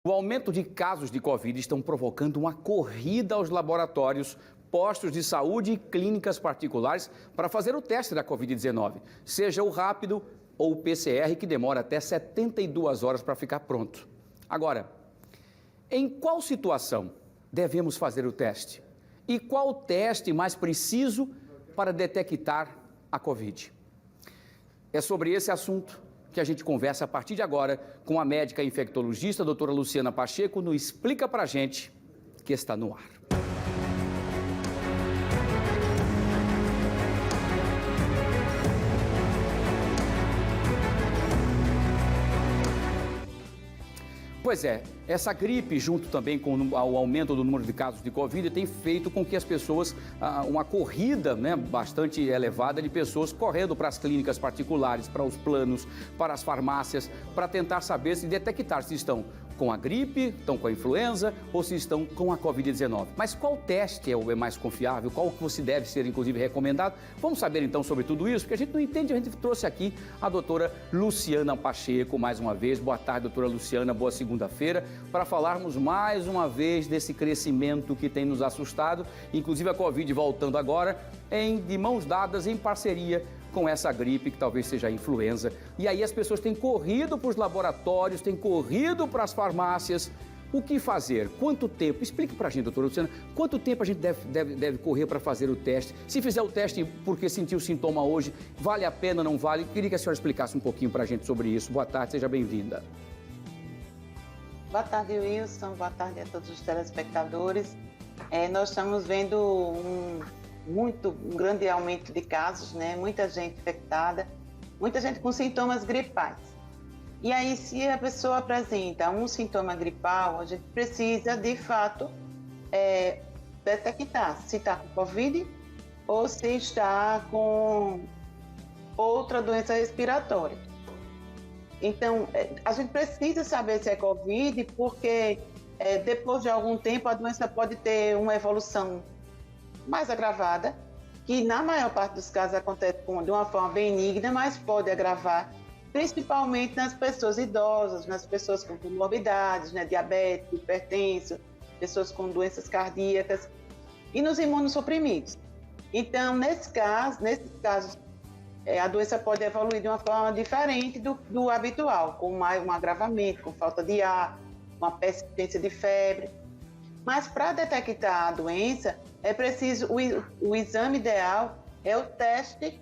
O aumento de casos de Covid estão provocando uma corrida aos laboratórios, postos de saúde e clínicas particulares para fazer o teste da Covid-19, seja o rápido ou o PCR, que demora até 72 horas para ficar pronto. Agora, em qual situação devemos fazer o teste? E qual o teste mais preciso para detectar a Covid? É sobre esse assunto que a gente conversa a partir de agora com a médica infectologista, doutora Luciana Pacheco, no Explica Pra Gente, que está no ar. Pois é, essa gripe, junto também com o aumento do número de casos de Covid, tem feito com que as pessoas, uma corrida bastante elevada de pessoas correndo para as clínicas particulares, para os planos, para as farmácias, para tentar saber se detectar se estão com a gripe, estão com a influenza ou se estão com a Covid-19. Mas qual teste é o mais confiável? Qual que você deve ser, inclusive, recomendado? Vamos saber, então, sobre tudo isso, porque a gente não entende. A gente trouxe aqui a doutora Luciana Pacheco, mais uma vez. Boa tarde, doutora Luciana. Boa segunda-feira, para falarmos mais uma vez desse crescimento que tem nos assustado, inclusive a Covid voltando agora, de mãos dadas, em parceria com essa gripe, que talvez seja a influenza. E aí as pessoas têm corrido para os laboratórios, têm corrido para as farmácias. O que fazer? Quanto tempo? Explique para a gente, doutora Luciana, quanto tempo a gente deve correr para fazer o teste? Se fizer o teste porque sentiu o sintoma hoje, vale a pena, não vale? Queria que a senhora explicasse um pouquinho para a gente sobre isso. Boa tarde, seja bem-vinda. Boa tarde, Wilson. Boa tarde a todos os telespectadores. Nós estamos vendo um grande aumento de casos, né? Muita gente infectada, muita gente com sintomas gripais. E aí, se a pessoa apresenta um sintoma gripal, a gente precisa, de fato, detectar se está com Covid ou se está com outra doença respiratória. Então, a gente precisa saber se é Covid, porque depois de algum tempo a doença pode ter uma evolução mais agravada, que na maior parte dos casos acontece de uma forma benigna, mas pode agravar, principalmente nas pessoas idosas, nas pessoas com comorbidades, né, diabetes, hipertenso, pessoas com doenças cardíacas e nos imunossuprimidos. Então, nesses casos, a doença pode evoluir de uma forma diferente do habitual, com um agravamento, com falta de ar, uma persistência de febre. Mas para detectar a doença, é preciso, o exame ideal é o teste,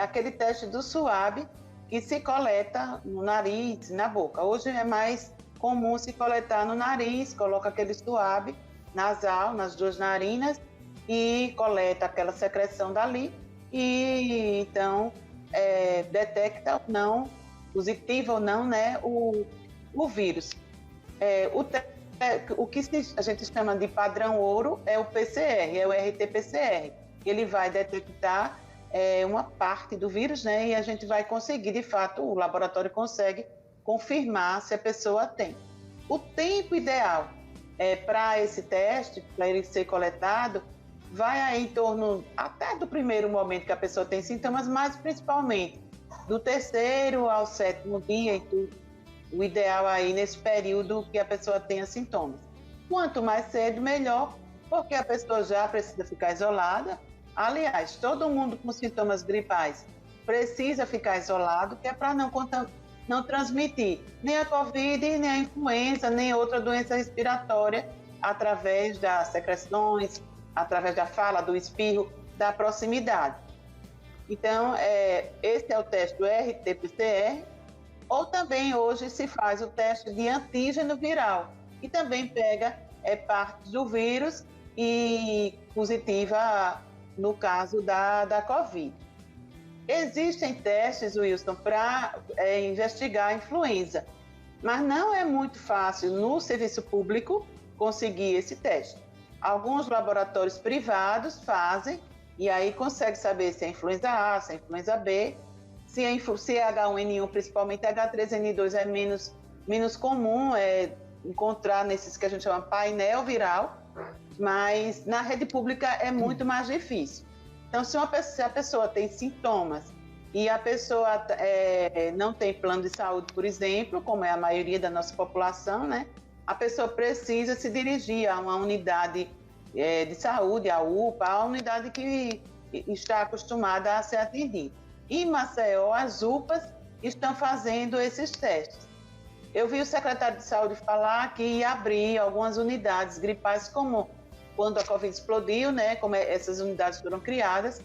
aquele teste do SWAB, que se coleta no nariz, na boca. Hoje é mais comum se coletar no nariz, coloca aquele SWAB nasal, nas duas narinas, e coleta aquela secreção dali, e então detecta ou não, positivo ou não, né, o vírus. O que a gente chama de padrão ouro é o PCR, é o RT-PCR. Ele vai detectar uma parte do vírus, né, e a gente vai conseguir, de fato, o laboratório consegue confirmar se a pessoa tem. O tempo ideal para esse teste, para ele ser coletado, vai aí em torno até do primeiro momento que a pessoa tem sintomas, mas principalmente do terceiro ao sétimo dia, o ideal aí nesse período que a pessoa tenha sintomas. Quanto mais cedo, melhor, porque a pessoa já precisa ficar isolada. Aliás, todo mundo com sintomas gripais precisa ficar isolado, que é para não transmitir nem a Covid, nem a influenza, nem outra doença respiratória através das secreções, através da fala, do espirro, da proximidade. Então, esse é o teste do RT-PCR, ou também hoje se faz o teste de antígeno viral, que também pega partes do vírus e positiva no caso da Covid. Existem testes, Wilson, para investigar a influenza, mas não é muito fácil no serviço público conseguir esse teste. Alguns laboratórios privados fazem e aí consegue saber se é influenza A, se é influenza B, se é H1N1, principalmente H3N2 é menos comum encontrar nesses que a gente chama painel viral, mas na rede pública é muito mais difícil. Então, se a pessoa tem sintomas e a pessoa não tem plano de saúde, por exemplo, como é a maioria da nossa população, né? a pessoa precisa se dirigir a uma unidade de saúde, a UPA, a unidade que está acostumada a ser atendida. Em Maceió, as UPAs estão fazendo esses testes. Eu vi o secretário de Saúde falar que ia abrir algumas unidades gripais, como quando a Covid explodiu, né, como essas unidades foram criadas,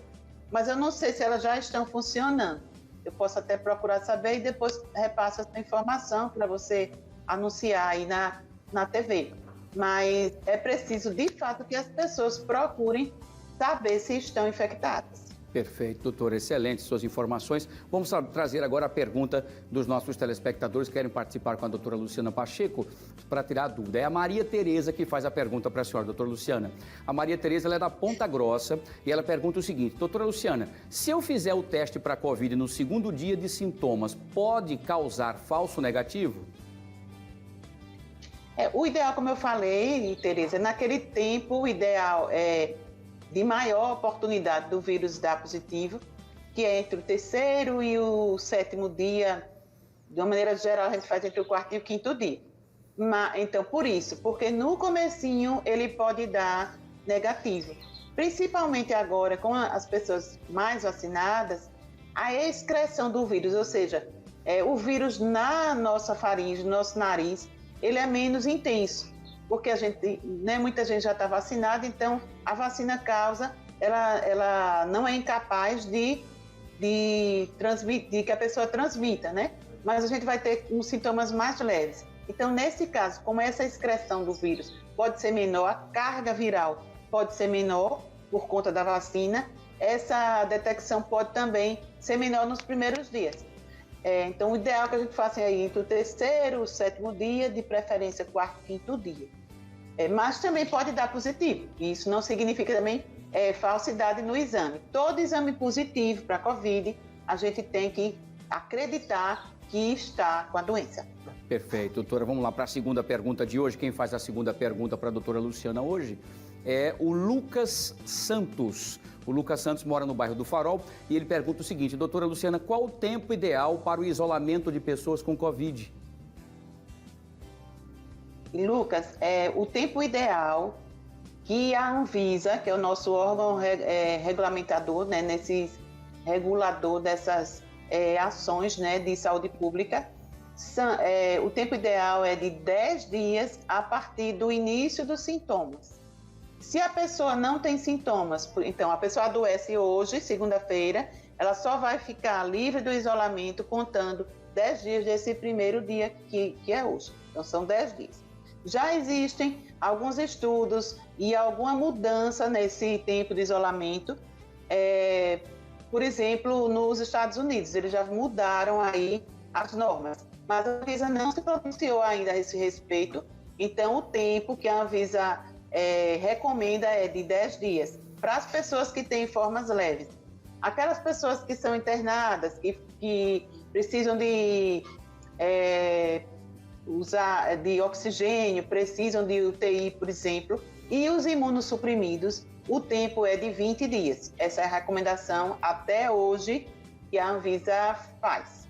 mas eu não sei se elas já estão funcionando. Eu posso até procurar saber e depois repasso essa informação para você anunciar aí na TV. Mas é preciso, de fato, que as pessoas procurem saber se estão infectadas. Perfeito, doutora. Excelentes suas informações. Vamos trazer agora a pergunta dos nossos telespectadores que querem participar com a doutora Luciana Pacheco para tirar a dúvida. É a Maria Tereza que faz a pergunta para a senhora, doutora Luciana. A Maria Tereza, ela é da Ponta Grossa e ela pergunta o seguinte: doutora Luciana, se eu fizer o teste para a Covid no segundo dia de sintomas, pode causar falso negativo? O ideal, como eu falei, Tereza, naquele tempo, o ideal é de maior oportunidade do vírus dar positivo, que é entre o 3º e o 7º dia. De uma maneira geral, a gente faz entre o 4º e o 5º dia. Então, por isso, porque no comecinho ele pode dar negativo. Principalmente agora, com as pessoas mais vacinadas, a excreção do vírus, ou seja, o vírus na nossa faringe, no nosso nariz, ele é menos intenso. Porque muita gente já está vacinada, então a vacina causa, ela não é incapaz de transmitir, que a pessoa transmita, né? Mas a gente vai ter uns sintomas mais leves. Então, nesse caso, como essa excreção do vírus pode ser menor, a carga viral pode ser menor por conta da vacina, essa detecção pode também ser menor nos primeiros dias. Então, o ideal é que a gente faça aí entre o 3º e o 7º dia, de preferência 4º e 5º dia. Mas também pode dar positivo. Isso não significa também falsidade no exame. Todo exame positivo para a Covid, a gente tem que acreditar que está com a doença. Perfeito, doutora. Vamos lá para a segunda pergunta de hoje. Quem faz a segunda pergunta para a doutora Luciana hoje é o Lucas Santos. O Lucas Santos mora no bairro do Farol e ele pergunta o seguinte: doutora Luciana, qual o tempo ideal para o isolamento de pessoas com Covid? Lucas, o tempo ideal que a Anvisa, que é o nosso órgão regulamentador, né, regulador dessas ações, né, de saúde pública, o tempo ideal é de 10 dias a partir do início dos sintomas. Se a pessoa não tem sintomas, então a pessoa adoece hoje, segunda-feira, ela só vai ficar livre do isolamento contando 10 dias desse primeiro dia que é hoje. Então são 10 dias. Já existem alguns estudos e alguma mudança nesse tempo de isolamento. Por exemplo, nos Estados Unidos, eles já mudaram aí as normas, mas a Anvisa não se pronunciou ainda a esse respeito. Então, o tempo que a Anvisa recomenda é de 10 dias para as pessoas que têm formas leves. Aquelas pessoas que são internadas, que precisam de usar de oxigênio, precisam de UTI, por exemplo, e os imunossuprimidos, o tempo é de 20 dias. Essa é a recomendação até hoje que a Anvisa faz.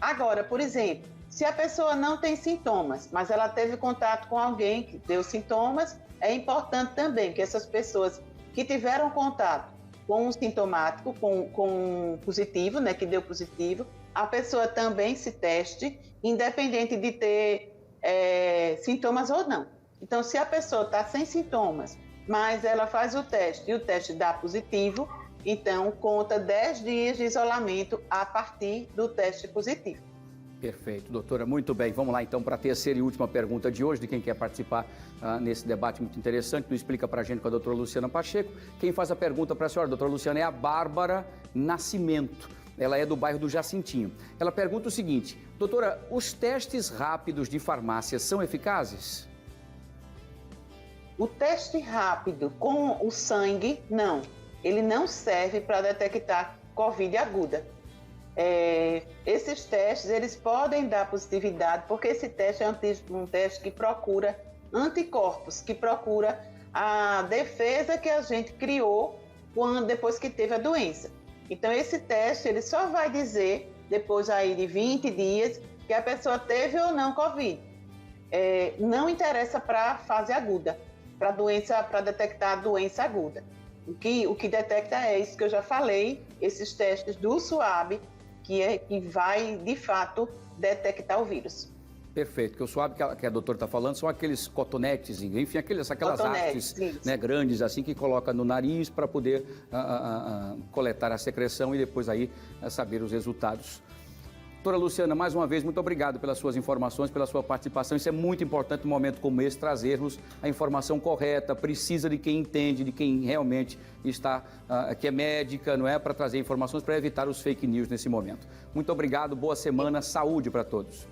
Agora, por exemplo, se a pessoa não tem sintomas, mas ela teve contato com alguém que deu sintomas, é importante também que essas pessoas que tiveram contato com um sintomático, com um positivo, né, que deu positivo, a pessoa também se teste, independente de ter sintomas ou não. Então, se a pessoa está sem sintomas, mas ela faz o teste e o teste dá positivo, então conta 10 dias de isolamento a partir do teste positivo. Perfeito, doutora. Muito bem. Vamos lá, então, para a terceira e última pergunta de hoje, de quem quer participar nesse debate muito interessante. Tu explica para a gente com a doutora Luciana Pacheco. Quem faz a pergunta para a senhora, doutora Luciana, é a Bárbara Nascimento. Ela é do bairro do Jacintinho. Ela pergunta o seguinte: doutora, os testes rápidos de farmácia são eficazes? O teste rápido com o sangue, não. Ele não serve para detectar Covid aguda. Esses testes, eles podem dar positividade, porque esse teste é um teste que procura anticorpos, que procura a defesa que a gente criou depois que teve a doença. Então, esse teste, ele só vai dizer, depois aí de 20 dias, que a pessoa teve ou não Covid. não interessa para a fase aguda, para detectar a doença aguda. O que detecta é isso que eu já falei, esses testes do SWAB, que vai, de fato, detectar o vírus. Perfeito, que o SWAB que a doutora está falando são aqueles cotonetes, enfim, aquelas hastes, né, grandes assim que coloca no nariz para poder coletar a secreção e depois aí saber os resultados. Doutora Luciana, mais uma vez, muito obrigado pelas suas informações, pela sua participação. Isso é muito importante num momento como esse, trazermos a informação correta, precisa de quem entende, de quem realmente está, que é médica, não é? Para trazer informações para evitar os fake news nesse momento. Muito obrigado, boa semana, saúde para todos.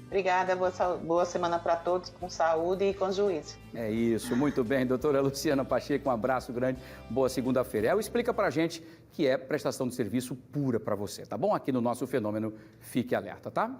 Obrigada, boa semana para todos, com saúde e com juízo. É isso, muito bem, doutora Luciana Pacheco, um abraço grande, boa segunda-feira. Ela explica pra gente que é prestação de serviço pura para você, tá bom? Aqui no nosso Fenômeno, fique alerta, tá?